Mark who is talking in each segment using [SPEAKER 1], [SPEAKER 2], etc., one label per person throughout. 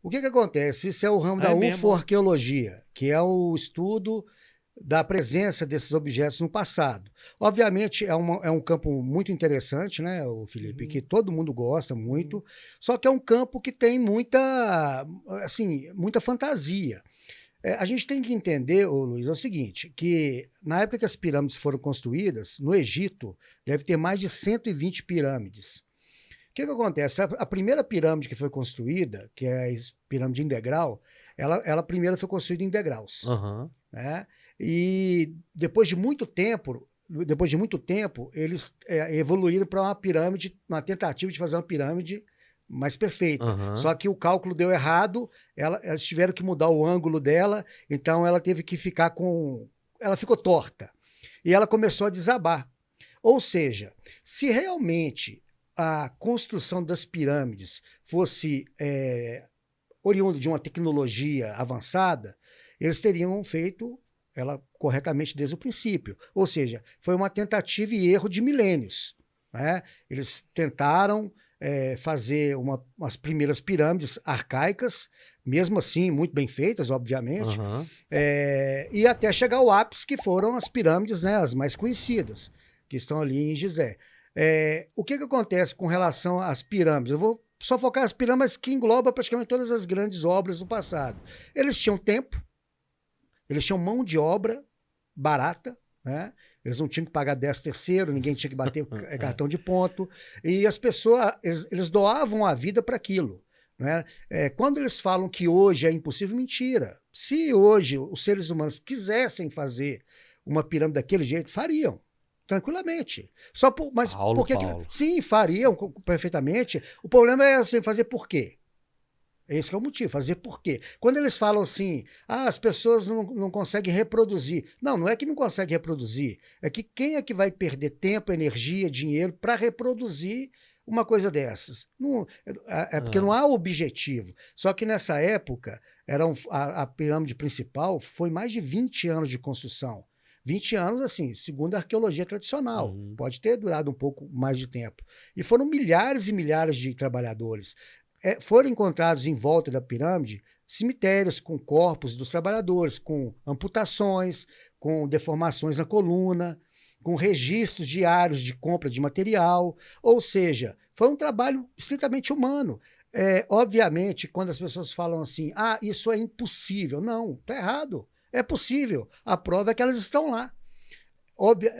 [SPEAKER 1] O que acontece? Isso é o ramo
[SPEAKER 2] Ah,
[SPEAKER 1] da
[SPEAKER 2] é mesmo?
[SPEAKER 1] UFO-arqueologia, que é o estudo da presença desses objetos no passado. Obviamente, é um campo muito interessante, né, o Felipe, que
[SPEAKER 2] Uhum,
[SPEAKER 1] todo mundo gosta
[SPEAKER 2] uhum.
[SPEAKER 1] muito, só que é um campo que tem muita, assim, muita fantasia. A gente tem que entender, ô Luiz, é o seguinte, que na época que as pirâmides foram construídas, no Egito, deve ter mais de 120 pirâmides. O que acontece? A primeira pirâmide que foi construída, que é a pirâmide em degrau, ela primeiro foi construída em degraus,
[SPEAKER 2] Aham.
[SPEAKER 1] né? E depois de muito tempo, eles evoluíram para uma pirâmide, uma tentativa de fazer uma pirâmide mais perfeita.
[SPEAKER 2] Aham.
[SPEAKER 1] Só que o cálculo deu errado, elas tiveram que mudar o ângulo dela, então ela teve que ficar com. Ela ficou torta. E ela começou a desabar. Ou seja, se realmente a construção das pirâmides fosse oriunda de uma tecnologia avançada, eles teriam feito ela corretamente desde o princípio. Ou seja, foi uma tentativa e erro de milênios. Né? Eles tentaram fazer umas primeiras pirâmides arcaicas, mesmo assim, muito bem feitas, obviamente,
[SPEAKER 2] Aham.
[SPEAKER 1] e até chegar ao ápice, que foram as pirâmides, né, as mais conhecidas, que estão ali em Gizé. O que acontece com relação às pirâmides? Eu vou só focar nas pirâmides que engloba praticamente todas as grandes obras do passado. Eles tinham tempo, eles tinham mão de obra barata, né? Eles não tinham que pagar 10º, ninguém tinha que bater
[SPEAKER 2] É.
[SPEAKER 1] cartão de ponto, e as pessoas, eles doavam a vida para aquilo. Né? Quando eles falam que hoje é impossível, mentira. Se hoje os seres humanos quisessem fazer uma pirâmide daquele jeito, fariam. Tranquilamente. Mas
[SPEAKER 2] Paulo,
[SPEAKER 1] por que
[SPEAKER 2] Paulo.
[SPEAKER 1] sim, fariam perfeitamente. O problema é assim, fazer por quê? Esse que é o motivo, fazer por quê? Quando eles falam assim, as pessoas não conseguem reproduzir. Não, não é que não conseguem reproduzir, é que quem é que vai perder tempo, energia, dinheiro para reproduzir uma coisa dessas? Não, porque não
[SPEAKER 2] Ah.
[SPEAKER 1] há objetivo. Só que nessa época, a pirâmide principal foi mais de 20 anos de construção. 20 anos, assim, segundo a arqueologia tradicional.
[SPEAKER 2] Uhum.
[SPEAKER 1] Pode ter durado um pouco mais de tempo. E foram milhares e milhares de trabalhadores. Foram encontrados em volta da pirâmide cemitérios com corpos dos trabalhadores, com amputações, com deformações na coluna, com registros diários de compra de material. Ou seja, foi um trabalho estritamente humano. Obviamente, quando as pessoas falam assim, isso é impossível. Não, está errado. É possível. A prova é que elas estão lá.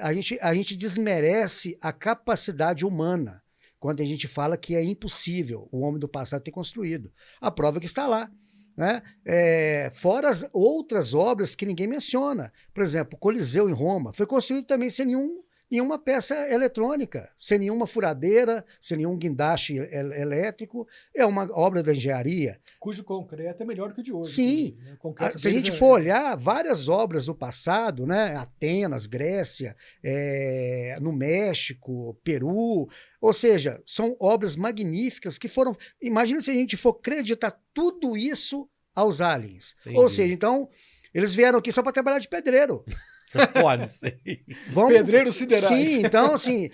[SPEAKER 1] A gente desmerece a capacidade humana quando a gente fala que é impossível o homem do passado ter construído. A prova é que está lá. Né? Fora as outras obras que ninguém menciona. Por exemplo, o Coliseu em Roma foi construído também sem nenhuma peça eletrônica, sem nenhuma furadeira, sem nenhum guindaste elétrico. É uma obra da engenharia.
[SPEAKER 3] Cujo concreto é melhor que o de hoje.
[SPEAKER 1] Sim.
[SPEAKER 3] Né? O concreto
[SPEAKER 1] Se a
[SPEAKER 3] deles
[SPEAKER 1] gente for olhar várias obras do passado, né? Atenas, Grécia, no México, Peru, ou seja, são obras magníficas que foram. Imagina se a gente for acreditar tudo isso aos aliens. Ou
[SPEAKER 2] Entendi.
[SPEAKER 1] seja, então, eles vieram aqui só para trabalhar de pedreiro.
[SPEAKER 2] Pode ser.
[SPEAKER 3] Pedreiros siderais.
[SPEAKER 1] Sim, então, assim,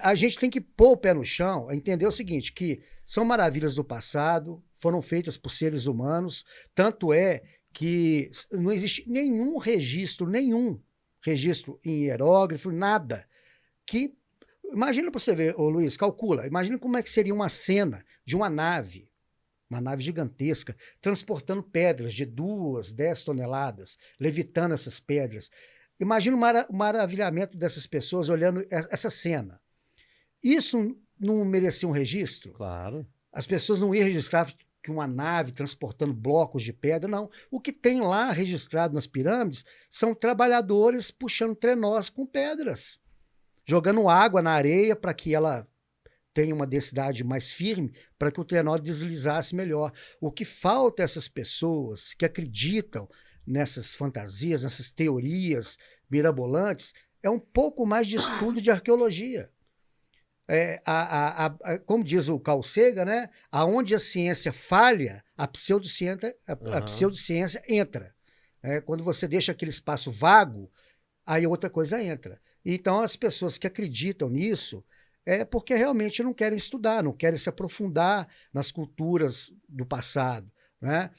[SPEAKER 1] a gente tem que pôr o pé no chão, entender o seguinte, que são maravilhas do passado, foram feitas por seres humanos, tanto é que não existe nenhum registro em hierógrafo, nada, que... Imagina para você ver, ô Luiz, calcula, imagina como é que seria uma cena de uma nave gigantesca, transportando pedras de 10 toneladas, levitando essas pedras. Imagina o maravilhamento dessas pessoas olhando essa cena. Isso não merecia um registro?
[SPEAKER 2] Claro.
[SPEAKER 1] As pessoas não iam registrar que uma nave transportando blocos de pedra, não. O que tem lá registrado nas pirâmides são trabalhadores puxando trenós com pedras, jogando água na areia para que ela tenha uma densidade mais firme, para que o trenó deslizasse melhor. O que falta a essas pessoas que acreditam nessas fantasias, nessas teorias mirabolantes, é um pouco mais de estudo de arqueologia. Como diz o Carl Sagan, né? Aonde a ciência falha, a pseudociência entra. Quando você deixa aquele espaço vago, aí outra coisa entra. Então, as pessoas que acreditam nisso, é porque realmente não querem estudar, não querem se aprofundar nas culturas do passado, né?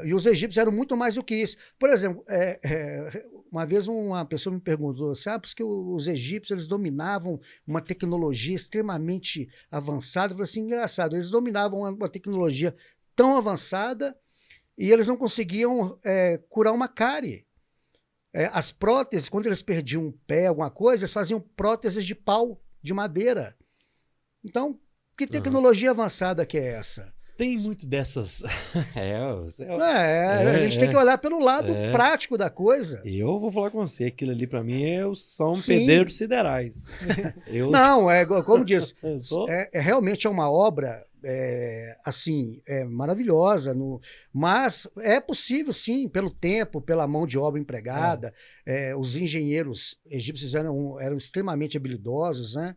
[SPEAKER 1] E os egípcios eram muito mais do que isso. Por exemplo, uma vez uma pessoa me perguntou, sabe, porque os egípcios eles dominavam uma tecnologia extremamente avançada. Eu falei assim, engraçado, eles dominavam uma tecnologia tão avançada e eles não conseguiam curar uma cárie. As próteses, quando eles perdiam um pé, alguma coisa, eles faziam próteses de pau, de madeira. Então, que tecnologia avançada que é essa?
[SPEAKER 2] Tem muito dessas.
[SPEAKER 1] A gente tem que olhar pelo lado prático da coisa.
[SPEAKER 2] Eu vou falar com você, aquilo ali para mim são
[SPEAKER 1] Sim.
[SPEAKER 2] pedreiros siderais.
[SPEAKER 1] Não, como disse, realmente é uma obra assim, maravilhosa, mas é possível sim, pelo tempo, pela mão de obra empregada. Os engenheiros egípcios eram extremamente habilidosos, né?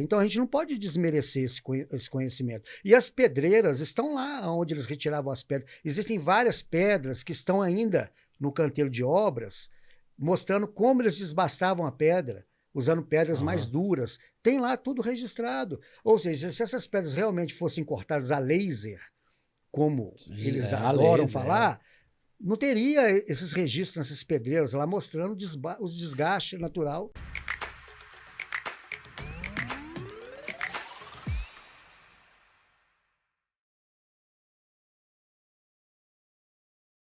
[SPEAKER 1] Então a gente não pode desmerecer esse conhecimento. E as pedreiras estão lá onde eles retiravam as pedras. Existem várias pedras que estão ainda no canteiro de obras, mostrando como eles desbastavam a pedra, usando pedras mais duras. Tem lá tudo registrado. Ou seja, se essas pedras realmente fossem cortadas a laser, como eles adoram falar, não teria esses registros nessas pedreiras lá mostrando o desgaste natural